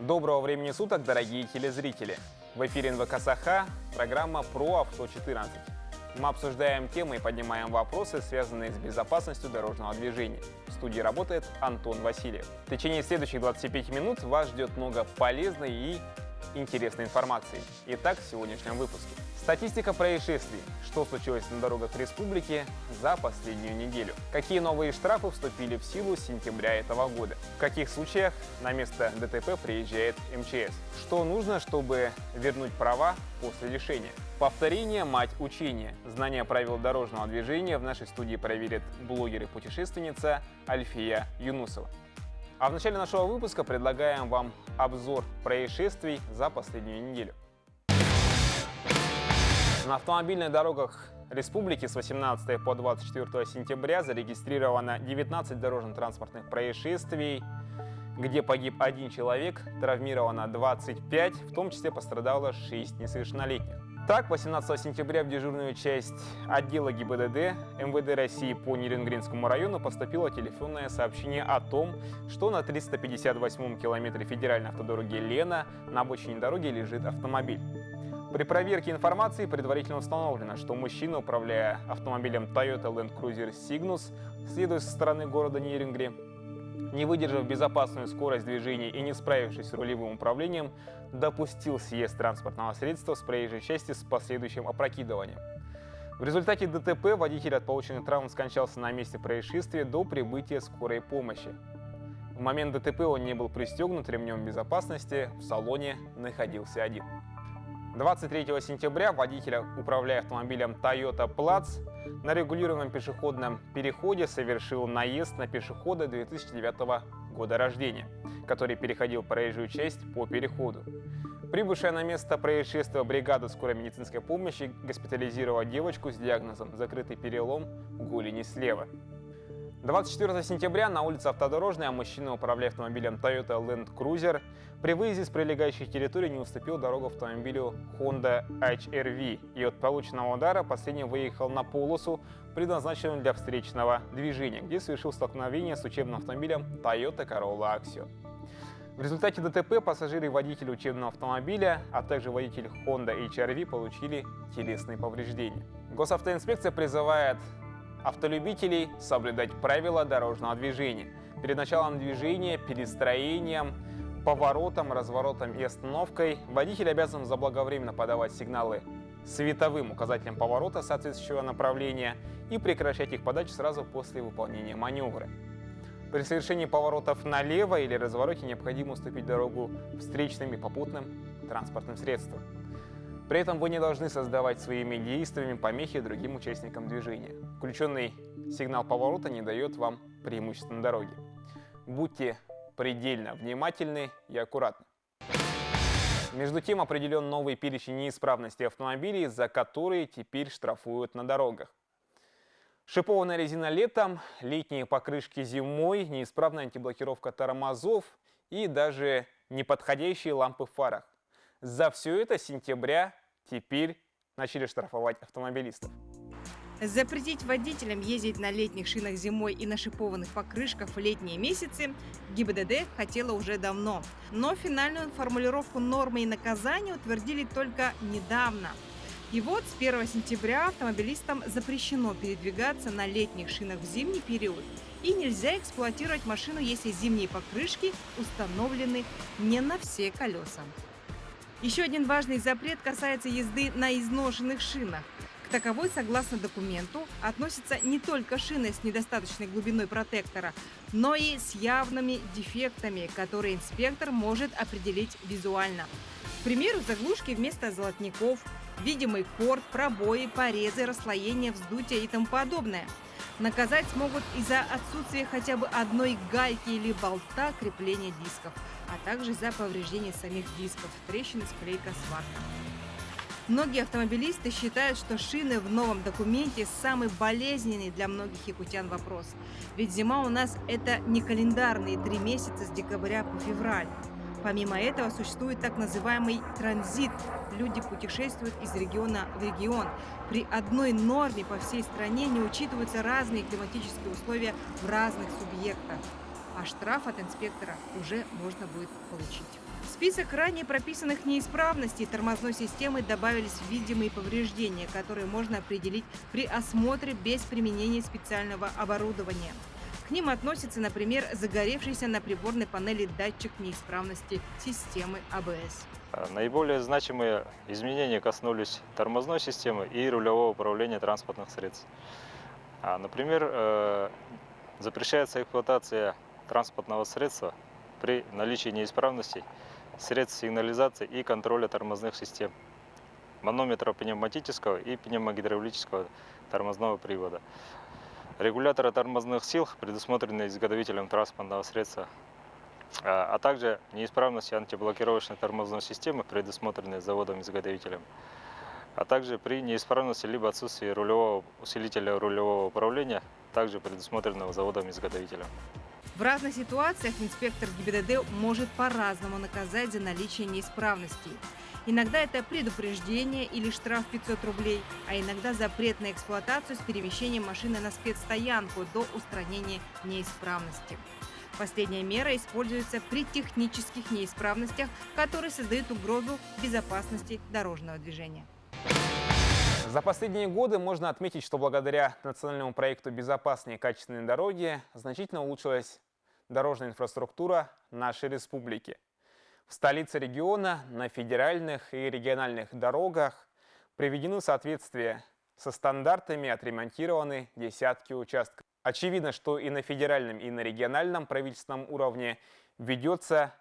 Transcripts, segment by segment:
Доброго времени суток, дорогие телезрители! В эфире НВК Саха, программа про авто 14. Мы обсуждаем темы и поднимаем вопросы, связанные с безопасностью дорожного движения. В студии работает Антон Васильев. В течение следующих 25 минут вас ждет много полезной и интересной информации. Итак, в сегодняшнем выпуске. Статистика происшествий. Что случилось на дорогах республики за последнюю неделю? Какие новые штрафы вступили в силу с сентября этого года? В каких случаях на место ДТП приезжает МЧС? Что нужно, чтобы вернуть права после лишения? Повторение – мать учения. Знание правил дорожного движения в нашей студии проверит блогер и путешественница Альфия Юнусова. А в начале нашего выпуска предлагаем вам обзор происшествий за последнюю неделю. На автомобильных дорогах республики с 18 по 24 сентября зарегистрировано 19 дорожно-транспортных происшествий, где погиб 1 человек, травмировано 25, в том числе пострадало 6 несовершеннолетних. Так, 18 сентября в дежурную часть отдела ГИБДД МВД России по Нерюнгринскому району поступило телефонное сообщение о том, что на 358-м километре федеральной автодороги Лена на обочине дороги лежит автомобиль. При проверке информации предварительно установлено, что мужчина, управляя автомобилем Toyota Land Cruiser Cygnus, следуя со стороны города Нерюнгри, не выдержав безопасную скорость движения и не справившись с рулевым управлением, допустил съезд транспортного средства с проезжей части с последующим опрокидыванием. В результате ДТП водитель от полученных травм скончался на месте происшествия до прибытия скорой помощи. В момент ДТП он не был пристегнут ремнем безопасности, в салоне находился один. 23 сентября водитель, управляя автомобилем Toyota Platz, на регулируемом пешеходном переходе совершил наезд на пешехода 2009 года рождения, который переходил проезжую часть по переходу. Прибывшая на место происшествия бригада скорой медицинской помощи госпитализировала девочку с диагнозом «закрытый перелом голени слева». 24 сентября на улице Автодорожная мужчина, управляя автомобилем Toyota Land Cruiser, при выезде с прилегающих территорий не уступил дорогу автомобилю Honda HR-V, и от полученного удара последний выехал на полосу, предназначенную для встречного движения, где совершил столкновение с учебным автомобилем Toyota Corolla Axio. В результате ДТП пассажиры и водитель учебного автомобиля, а также водитель Honda HR-V получили телесные повреждения. Госавтоинспекция призывает автолюбителей соблюдать правила дорожного движения. Перед началом движения, перестроением, поворотом, разворотом и остановкой водитель обязан заблаговременно подавать сигналы световым указателям поворота соответствующего направления и прекращать их подачу сразу после выполнения маневра. При совершении поворотов налево или развороте необходимо уступить дорогу встречным и попутным транспортным средствам. При этом вы не должны создавать своими действиями помехи другим участникам движения. Включенный сигнал поворота не дает вам преимущества на дороге. Будьте предельно внимательны и аккуратны. Между тем определен новый перечень неисправностей автомобилей, за которые теперь штрафуют на дорогах. Шипованная резина летом, летние покрышки зимой, неисправная антиблокировка тормозов и даже неподходящие лампы в фарах. За все это с сентября теперь начали штрафовать автомобилистов. Запретить водителям ездить на летних шинах зимой и на шипованных покрышках в летние месяцы ГИБДД хотела уже давно. Но финальную формулировку нормы и наказания утвердили только недавно. И вот с 1 сентября автомобилистам запрещено передвигаться на летних шинах в зимний период. И нельзя эксплуатировать машину, если зимние покрышки установлены не на все колеса. Еще один важный запрет касается езды на изношенных шинах. К таковой, согласно документу, относятся не только шины с недостаточной глубиной протектора, но и с явными дефектами, которые инспектор может определить визуально. К примеру, заглушки вместо золотников, видимый корт, пробои, порезы, расслоения, вздутия и тому подобное. Наказать смогут и за отсутствие хотя бы одной гайки или болта крепления дисков, а также за повреждение самих дисков, трещины, склейка, сварка. Многие автомобилисты считают, что шины в новом документе самый болезненный для многих якутян вопрос. Ведь зима у нас это не календарные 3 месяца с декабря по февраль. Помимо этого существует так называемый транзит. Люди путешествуют из региона в регион. При одной норме по всей стране не учитываются разные климатические условия в разных субъектах. а штраф от инспектора уже можно будет получить. В список ранее прописанных неисправностей тормозной системы добавились видимые повреждения, которые можно определить при осмотре без применения специального оборудования. К ним относится, например, загоревшийся на приборной панели датчик неисправности системы АБС. Наиболее значимые изменения коснулись тормозной системы и рулевого управления транспортных средств. Например, запрещается эксплуатация транспортного средства при наличии неисправностей средств сигнализации и контроля тормозных систем, манометра пневматического и пневмогидравлического тормозного привода, регулятора тормозных сил, предусмотренные изготовителем транспортного средства, а также неисправности антиблокировочной тормозной системы, предусмотренные заводом-изготовителем, а также при неисправности либо отсутствии рулевого усилителя рулевого управления, также предусмотренного заводом-изготовителем. В разных ситуациях инспектор ГИБДД может по-разному наказать за наличие неисправностей. Иногда это предупреждение или штраф 500 рублей, а иногда запрет на эксплуатацию с перемещением машины на спецстоянку до устранения неисправности. Последняя мера используется при технических неисправностях, которые создают угрозу безопасности дорожного движения. За последние годы можно отметить, что благодаря национальному проекту «Безопасные и качественные дороги» значительно улучшилась дорожная инфраструктура нашей республики. В столице региона на федеральных и региональных дорогах приведены в соответствие со стандартами, отремонтированы десятки участков. Очевидно, что и на федеральном, и на региональном правительственном уровне ведется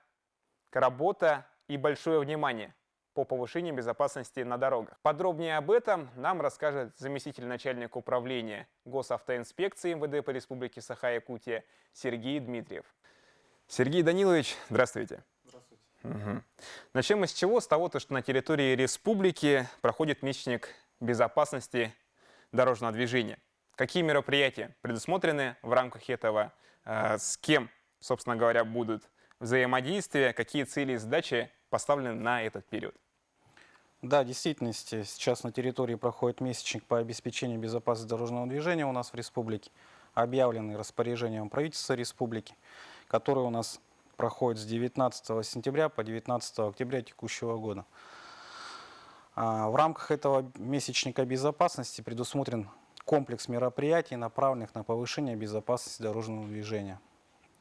работа и большое внимание по повышению безопасности на дорогах. Подробнее об этом нам расскажет заместитель начальника управления госавтоинспекции МВД по Республике Саха-Якутия Сергей Дмитриев. Сергей Данилович, здравствуйте. Здравствуйте. Начнем мы с чего? С того, что на территории республики проходит месячник безопасности дорожного движения. Какие мероприятия предусмотрены в рамках этого? С кем, собственно говоря, будут взаимодействия? Какие цели и задачи поставлены на этот период? Да, в действительности, сейчас на территории проходит месячник по обеспечению безопасности дорожного движения у нас в республике, объявленный распоряжением правительства республики, который у нас проходит с 19 сентября по 19 октября текущего года. В рамках этого месячника безопасности предусмотрен комплекс мероприятий, направленных на повышение безопасности дорожного движения.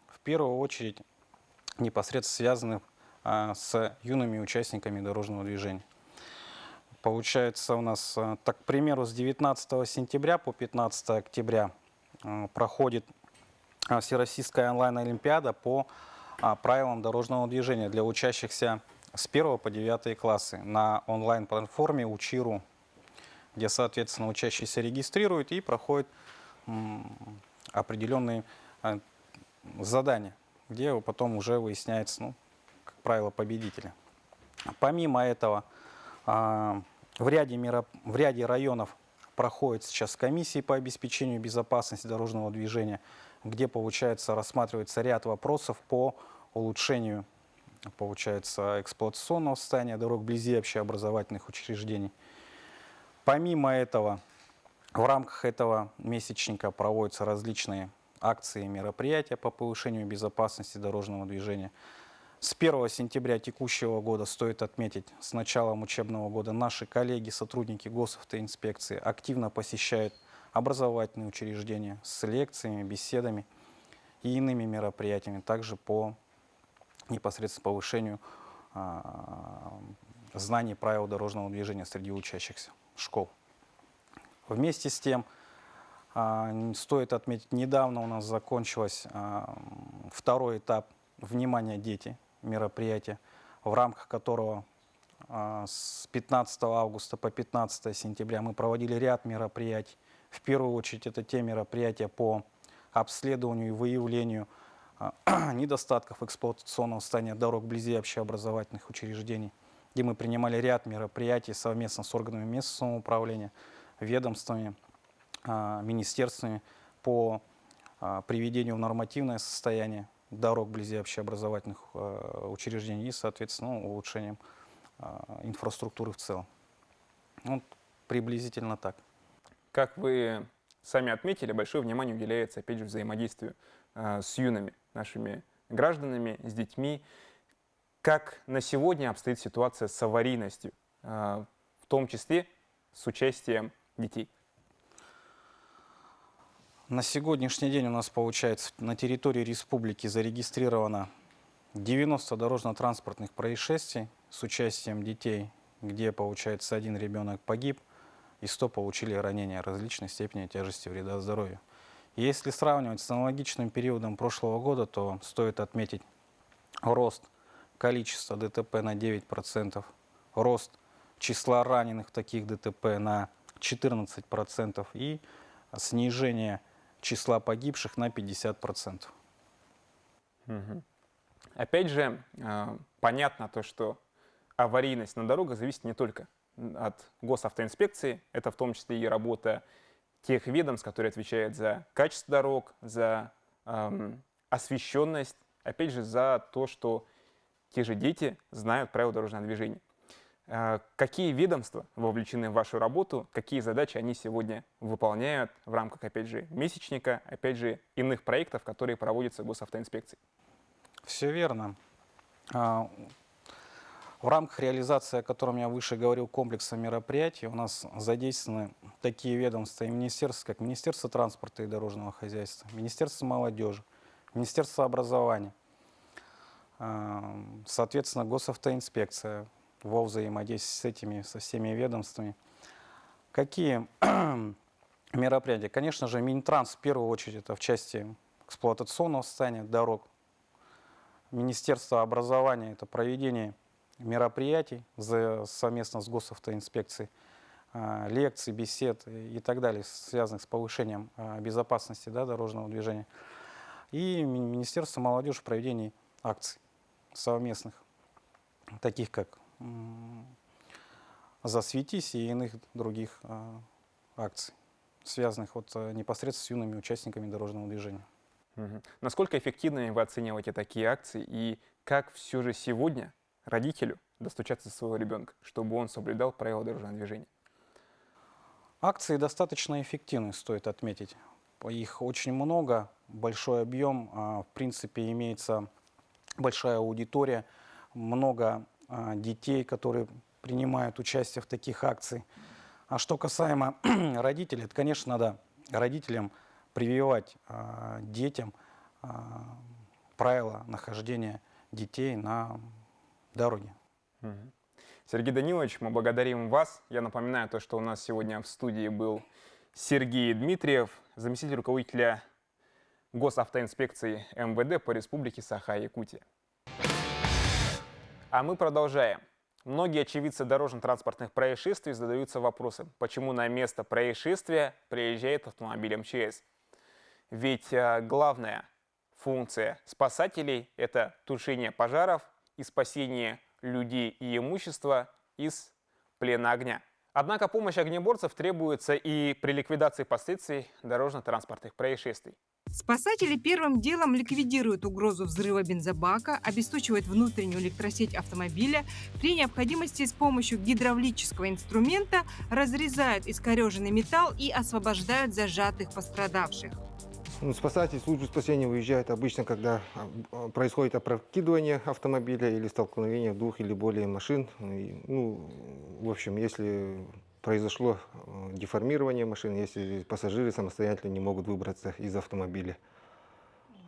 В первую очередь, непосредственно связанных с юными участниками дорожного движения. Получается, у нас, так, к примеру, с 19 сентября по 15 октября проходит Всероссийская онлайн-олимпиада по правилам дорожного движения для учащихся с 1 по 9 классы на онлайн-платформе Учи.ру, где, соответственно, учащиеся регистрируют и проходят определенные задания, где потом уже выясняется, как правило, победители. Помимо этого, в ряде районов проходят сейчас комиссии по обеспечению безопасности дорожного движения, где, получается, рассматривается ряд вопросов по улучшению, получается, эксплуатационного состояния дорог вблизи общеобразовательных учреждений. Помимо этого, в рамках этого месячника проводятся различные акции и мероприятия по повышению безопасности дорожного движения. С 1 сентября текущего года, стоит отметить, с началом учебного года наши коллеги, сотрудники госавтоинспекции активно посещают образовательные учреждения с лекциями, беседами и иными мероприятиями, также по непосредственно повышению знаний правил дорожного движения среди учащихся школ. Вместе с тем, стоит отметить, недавно у нас закончилось второй этап «Внимание, дети!» мероприятие, в рамках которого с 15 августа по 15 сентября мы проводили ряд мероприятий. В первую очередь это те мероприятия по обследованию и выявлению недостатков эксплуатационного состояния дорог вблизи общеобразовательных учреждений, где мы принимали ряд мероприятий совместно с органами местного самоуправления, ведомствами, министерствами по приведению в нормативное состояние дорог вблизи общеобразовательных учреждений и, соответственно, улучшением инфраструктуры в целом. Приблизительно так. Как вы сами отметили, большое внимание уделяется, опять же, взаимодействию с юными нашими гражданами, с детьми. Как на сегодня обстоит ситуация с аварийностью, в том числе с участием детей? На сегодняшний день у нас, получается, на территории республики зарегистрировано 90 дорожно-транспортных происшествий с участием детей, где, получается, один ребенок погиб и 100 получили ранения различной степени тяжести вреда здоровью. Если сравнивать с аналогичным периодом прошлого года, то стоит отметить рост количества ДТП на 9%, рост числа раненых в таких ДТП на 14% и снижение числа погибших на 50%. Мгм. Опять же, понятно то, что аварийность на дорогах зависит не только от госавтоинспекции, это в том числе и работа тех ведомств, которые отвечают за качество дорог, за освещенность, опять же, за то, что те же дети знают правила дорожного движения. Какие ведомства вовлечены в вашу работу, какие задачи они сегодня выполняют в рамках, опять же, месячника, опять же, иных проектов, которые проводятся госавтоинспекцией? Все верно. В рамках реализации, о котором я выше говорил, комплекса мероприятий, у нас задействованы такие ведомства и министерства, как Министерство транспорта и дорожного хозяйства, Министерство молодежи, Министерство образования, соответственно, госавтоинспекция во взаимодействии со всеми ведомствами. Какие мероприятия? Конечно же, Минтранс в первую очередь это в части эксплуатационного состояния дорог. Министерство образования это проведение мероприятий совместно с госавтоинспекцией, лекций, бесед и так далее, связанных с повышением безопасности дорожного движения. И Министерство молодежи в проведении акций совместных, таких как «Засветись» и иных других акций, связанных непосредственно с юными участниками дорожного движения. Мгм. Насколько эффективными вы оцениваете такие акции и как все же сегодня родителю достучаться до своего ребенка, чтобы он соблюдал правила дорожного движения? Акции достаточно эффективны, стоит отметить. Их очень много, большой объем, в принципе, имеется большая аудитория, много детей, которые принимают участие в таких акциях. А что касаемо родителей, это, конечно, надо родителям прививать детям правила нахождения детей на дороге. Мгм. Сергей Данилович, мы благодарим вас. Я напоминаю то, что у нас сегодня в студии был Сергей Дмитриев, заместитель руководителя госавтоинспекции МВД по республике Саха-Якутия. А мы продолжаем. Многие очевидцы дорожно-транспортных происшествий задаются вопросом, почему на место происшествия приезжает автомобиль МЧС. Ведь главная функция спасателей – это тушение пожаров и спасение людей и имущества из плена огня. Однако помощь огнеборцев требуется и при ликвидации последствий дорожно-транспортных происшествий. Спасатели первым делом ликвидируют угрозу взрыва бензобака, обесточивают внутреннюю электросеть автомобиля, при необходимости с помощью гидравлического инструмента разрезают искореженный металл и освобождают зажатых пострадавших. Спасатели службы спасения выезжают обычно, когда происходит опрокидывание автомобиля или столкновение двух или более машин. В общем, если произошло деформирование машины, если пассажиры самостоятельно не могут выбраться из автомобиля.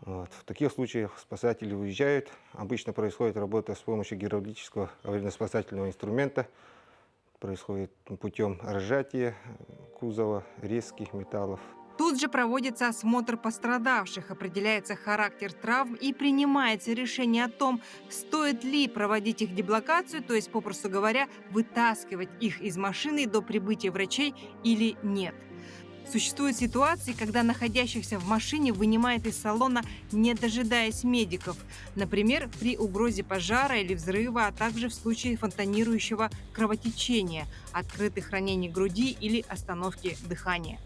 В таких случаях спасатели уезжают. Обычно происходит работа с помощью гидравлического аварийно-спасательного инструмента. Происходит путем разжатия кузова, резких металлов. Тут же проводится осмотр пострадавших, определяется характер травм и принимается решение о том, стоит ли проводить их деблокацию, то есть, попросту говоря, вытаскивать их из машины до прибытия врачей или нет. Существуют ситуации, когда находящихся в машине вынимают из салона, не дожидаясь медиков. Например, при угрозе пожара или взрыва, а также в случае фонтанирующего кровотечения, открытых ранений груди или остановки дыхания.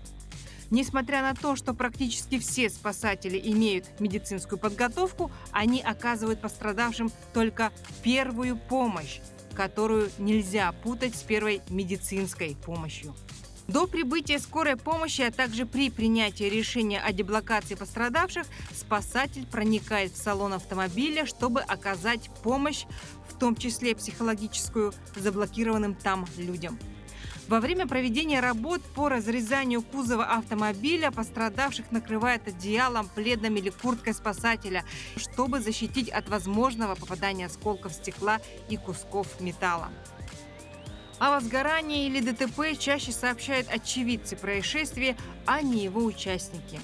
Несмотря на то, что практически все спасатели имеют медицинскую подготовку, они оказывают пострадавшим только первую помощь, которую нельзя путать с первой медицинской помощью. До прибытия скорой помощи, а также при принятии решения о деблокации пострадавших, спасатель проникает в салон автомобиля, чтобы оказать помощь, в том числе психологическую, заблокированным там людям. Во время проведения работ по разрезанию кузова автомобиля пострадавших накрывает одеялом, пледом или курткой спасателя, чтобы защитить от возможного попадания осколков стекла и кусков металла. О возгорании или ДТП чаще сообщают очевидцы происшествия, а не его участники.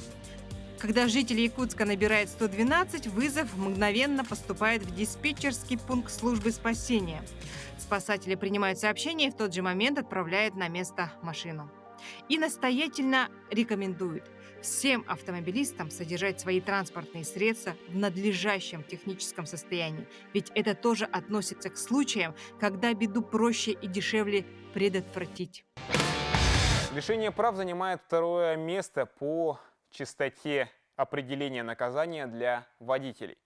Когда житель Якутска набирает 112, вызов мгновенно поступает в диспетчерский пункт службы спасения. Спасатели принимают сообщение и в тот же момент отправляют на место машину. И настоятельно рекомендуют всем автомобилистам содержать свои транспортные средства в надлежащем техническом состоянии, ведь это тоже относится к случаям, когда беду проще и дешевле предотвратить. Лишение прав занимает второе место по частоте определения наказания для водителей.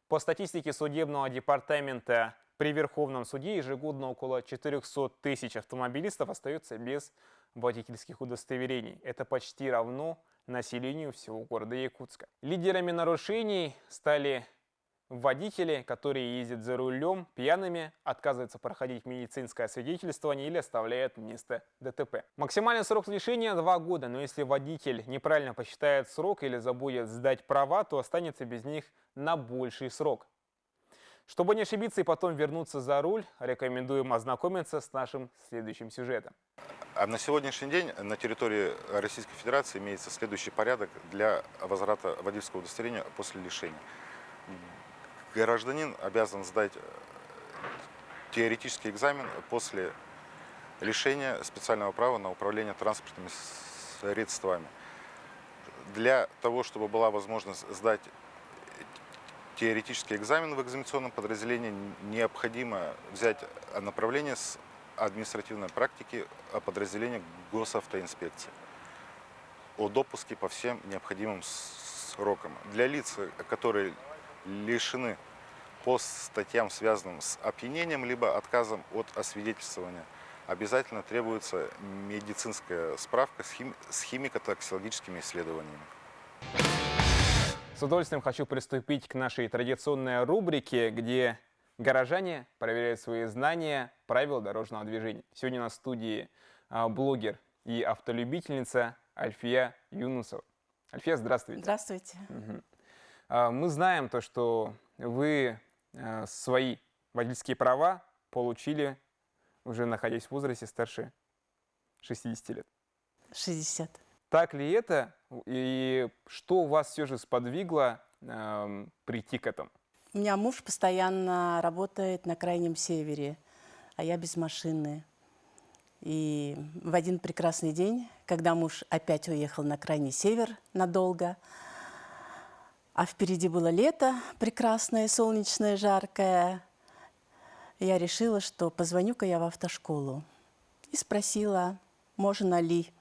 По статистике судебного департамента при Верховном суде ежегодно около 400 тысяч автомобилистов остаются без водительских удостоверений. Это почти равно населению всего города Якутска. Лидерами нарушений стали водители, которые ездят за рулем пьяными, отказываются проходить медицинское освидетельствование или оставляют место ДТП. Максимальный срок лишения 2 года, но если водитель неправильно посчитает срок или забудет сдать права, то останется без них на больший срок. Чтобы не ошибиться и потом вернуться за руль, рекомендуем ознакомиться с нашим следующим сюжетом. А на сегодняшний день на территории Российской Федерации имеется следующий порядок для возврата водительского удостоверения после лишения. Гражданин обязан сдать теоретический экзамен после лишения специального права на управление транспортными средствами. Для того, чтобы была возможность сдать теоретический экзамен в экзаменационном подразделении, необходимо взять направление с административной практики подразделения госавтоинспекции о допуске по всем необходимым срокам. Для лиц, которые лишены по статьям, связанным с опьянением либо отказом от освидетельствования, обязательно требуется медицинская справка с химико-токсикологическими исследованиями. С удовольствием хочу приступить к нашей традиционной рубрике, где горожане проверяют свои знания правил дорожного движения. Сегодня на студии блогер и автолюбительница Альфия Юнусова. Альфия, здравствуйте. Здравствуйте. Мы знаем то, что вы свои водительские права получили, уже находясь в возрасте старше 60 лет. 60. Так ли это? И что вас все же сподвигло прийти к этому? У меня муж постоянно работает на Крайнем Севере, а я без машины. И в один прекрасный день, когда муж опять уехал на Крайний Север надолго, а впереди было лето прекрасное, солнечное, жаркое, я решила, что позвоню-ка я в автошколу. И спросила, можно ли.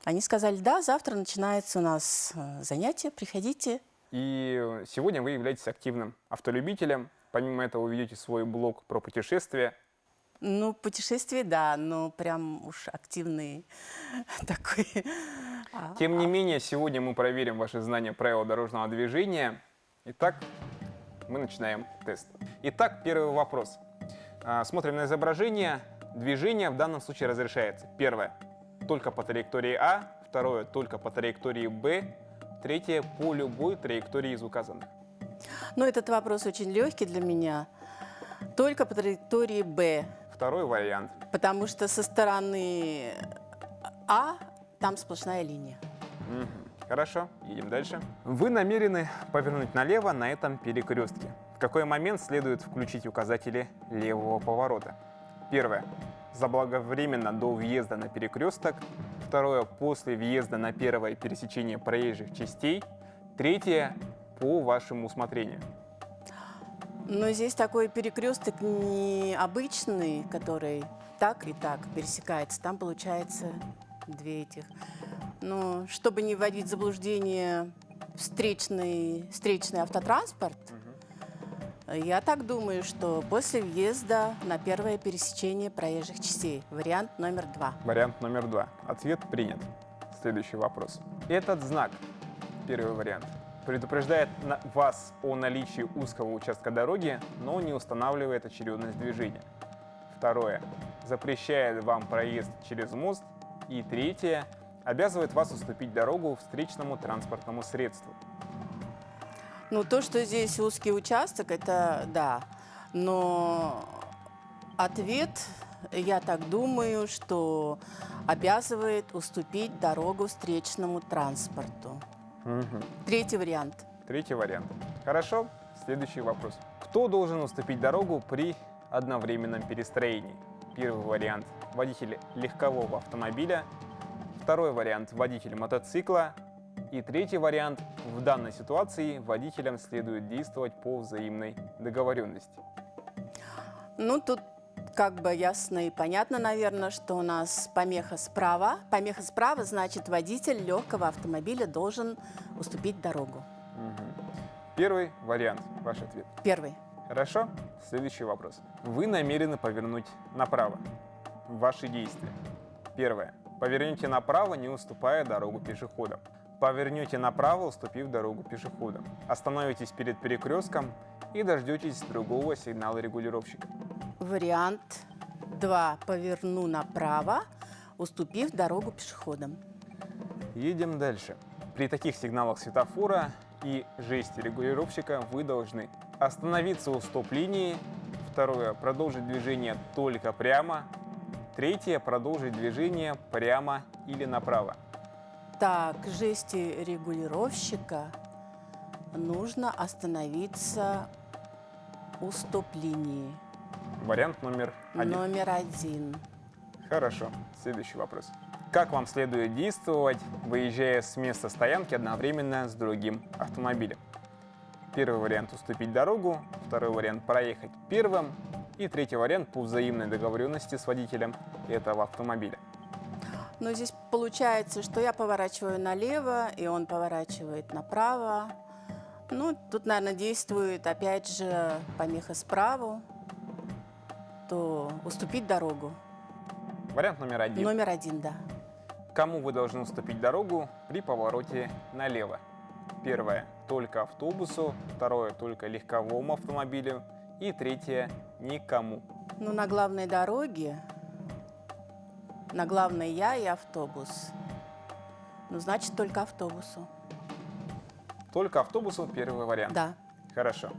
Они сказали, да, завтра начинается у нас занятие, приходите. И сегодня вы являетесь активным автолюбителем. Помимо этого, вы ведете свой блог про путешествия. Ну, путешествие, да, но прям уж активный такой. Тем не менее, сегодня мы проверим ваши знания правил дорожного движения. Итак, мы начинаем тест. Итак, первый вопрос. Смотрим на изображение. Движение в данном случае разрешается. Первое – только по траектории А. Второе – только по траектории Б. Третье – по любой траектории из указанных. Ну, этот вопрос очень легкий для меня. Только по траектории Б. Второй вариант. Потому что со стороны А там сплошная линия. Хорошо, едем дальше. Вы намерены повернуть налево на этом перекрестке. В какой момент следует включить указатели левого поворота? Первое. Заблаговременно до въезда на перекресток. Второе. После въезда на первое пересечение проезжих частей. Третье. По вашему усмотрению. Но здесь такой перекресток необычный, который так и так пересекается. Там получается две этих. Но чтобы не вводить в заблуждение встречный автотранспорт, Я так думаю, что после въезда на первое пересечение проезжих частей. Вариант номер 2. Вариант номер 2. Ответ принят. Следующий вопрос. Этот знак, первый вариант, предупреждает вас о наличии узкого участка дороги, но не устанавливает очередность движения. Второе. Запрещает вам проезд через мост. И третье. Обязывает вас уступить дорогу встречному транспортному средству. Ну, то, что здесь узкий участок, это да. Но ответ, я так думаю, что обязывает уступить дорогу встречному транспорту. Третий вариант. Третий вариант. Хорошо. Следующий вопрос. Кто должен уступить дорогу при одновременном перестроении? Первый вариант – водитель легкового автомобиля. Второй вариант – водитель мотоцикла. И третий вариант – в данной ситуации водителям следует действовать по взаимной договоренности. Ну, тут как бы ясно и понятно, наверное, что у нас помеха справа. Помеха справа значит, водитель легкого автомобиля должен уступить дорогу. Первый вариант – ваш ответ. Первый. Хорошо. Следующий вопрос. Вы намерены повернуть направо. Ваши действия. Первое. Поверните направо, не уступая дорогу пешеходам. Повернете направо, уступив дорогу пешеходам. Остановитесь перед перекрестком и дождетесь другого сигнала регулировщика. Вариант 2. Поверну направо, уступив дорогу пешеходам. Едем дальше. При таких сигналах светофора и жесте регулировщика вы должны остановиться у стоп-линии. Второе. Продолжить движение только прямо. Третье. Продолжить движение прямо или направо. Так, в жесте регулировщика нужно остановиться у стоп-линии. Вариант номер 1. Номер 1. Хорошо. Следующий вопрос. Как вам следует действовать, выезжая с места стоянки одновременно с другим автомобилем? Первый вариант – уступить дорогу, второй вариант – проехать первым, и третий вариант – по взаимной договоренности с водителем этого автомобиля. Но здесь получается, что я поворачиваю налево, и он поворачивает направо. Ну, тут, наверное, действует, опять же, помеха справа, то уступить дорогу. Вариант номер 1. Номер 1, да. Кому вы должны уступить дорогу при повороте налево? Первое – только автобусу, второе – только легковому автомобилю, и третье – никому. Ну, на главной дороге, на главной я и автобус. Ну, значит, только автобусу. Только автобусу первый вариант. Да. Хорошо.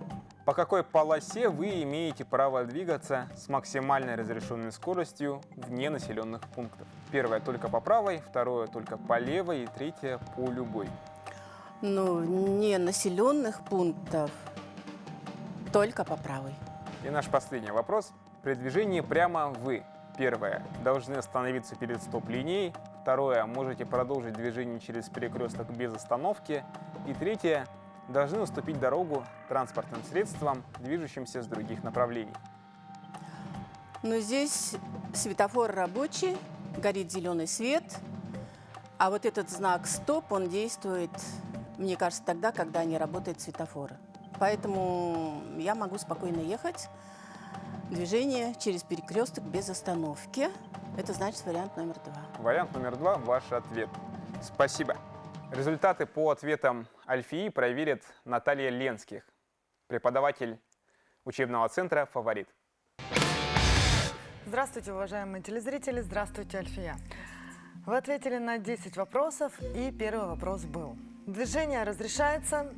По какой полосе вы имеете право двигаться с максимальной разрешенной скоростью вне населенных пунктов? Первое только по правой, второе только по левой и третье по любой. Ну, не населенных пунктов, только по правой. И наш последний вопрос. При движении прямо вы, первое, должны остановиться перед стоп-линией, второе, можете продолжить движение через перекресток без остановки, и третье, должны уступить дорогу транспортным средствам, движущимся с других направлений. Но здесь светофор рабочий, горит зеленый свет, а вот этот знак «Стоп», он действует, мне кажется, тогда, когда не работает светофор. Поэтому я могу спокойно ехать. Движение через перекресток без остановки. Это значит вариант номер 2. Вариант номер 2 – ваш ответ. Спасибо. Результаты по ответам Альфии проверит Наталья Ленских, преподаватель учебного центра «Фаворит». Здравствуйте, уважаемые телезрители. Здравствуйте, Альфия. Вы ответили на 10 вопросов, и первый вопрос был. Движение разрешается,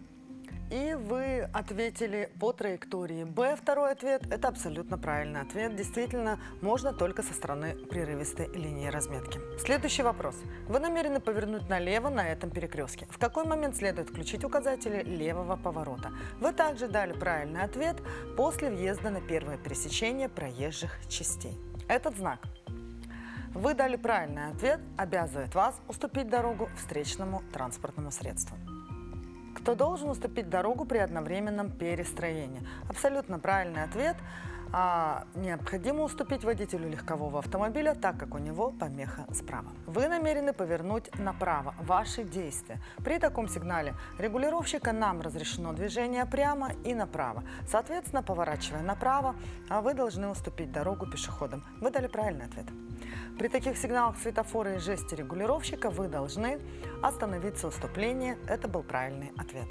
и вы ответили по траектории Б. Второй ответ – это абсолютно правильный ответ. Действительно, можно только со стороны прерывистой линии разметки. Следующий вопрос. Вы намерены повернуть налево на этом перекрестке. В какой момент следует включить указатели левого поворота? Вы также дали правильный ответ после въезда на первое пересечение проезжих частей. Этот знак. Вы дали правильный ответ, обязывает вас уступить дорогу встречному транспортному средству. Кто должен уступить дорогу при одновременном перестроении? Абсолютно правильный ответ. необходимо уступить водителю легкового автомобиля, так как у него помеха справа. Вы намерены повернуть направо. Ваши действия. При таком сигнале регулировщика нам разрешено движение прямо и направо. Соответственно, поворачивая направо, вы должны уступить дорогу пешеходам. Вы дали правильный ответ. При таких сигналах светофора и жесте регулировщика вы должны остановиться уступление. Это был правильный ответ.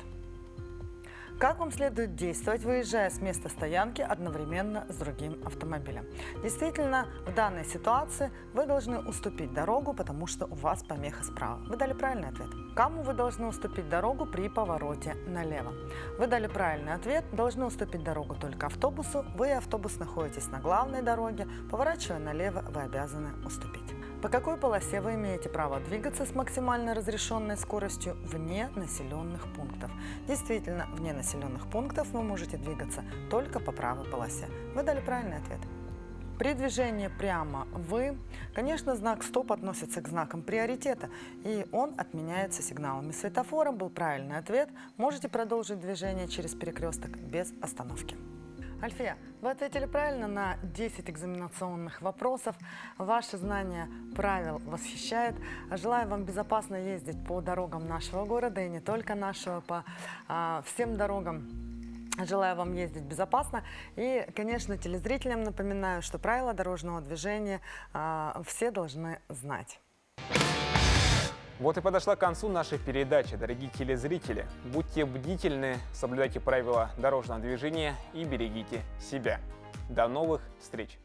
Как вам следует действовать, выезжая с места стоянки одновременно с другим автомобилем? Действительно, в данной ситуации вы должны уступить дорогу, потому что у вас помеха справа. Вы дали правильный ответ. Кому вы должны уступить дорогу при повороте налево? Вы дали правильный ответ. Должны уступить дорогу только автобусу. Вы и автобус находитесь на главной дороге. Поворачивая налево, вы обязаны уступить. По какой полосе вы имеете право двигаться с максимально разрешенной скоростью вне населенных пунктов? Действительно, вне населенных пунктов вы можете двигаться только по правой полосе. Вы дали правильный ответ. При движении прямо вы, конечно, знак «Стоп» относится к знакам приоритета, и он отменяется сигналами светофора. Был правильный ответ. Можете продолжить движение через перекресток без остановки. Альфия, вы ответили правильно на 10 экзаменационных вопросов. Ваше знание правил восхищает. Желаю вам безопасно ездить по дорогам нашего города и не только нашего, по всем дорогам. Желаю вам ездить безопасно. И, конечно, телезрителям напоминаю, что правила дорожного движения все должны знать. Вот и подошла к концу наша передача, дорогие телезрители. Будьте бдительны, соблюдайте правила дорожного движения и берегите себя. До новых встреч!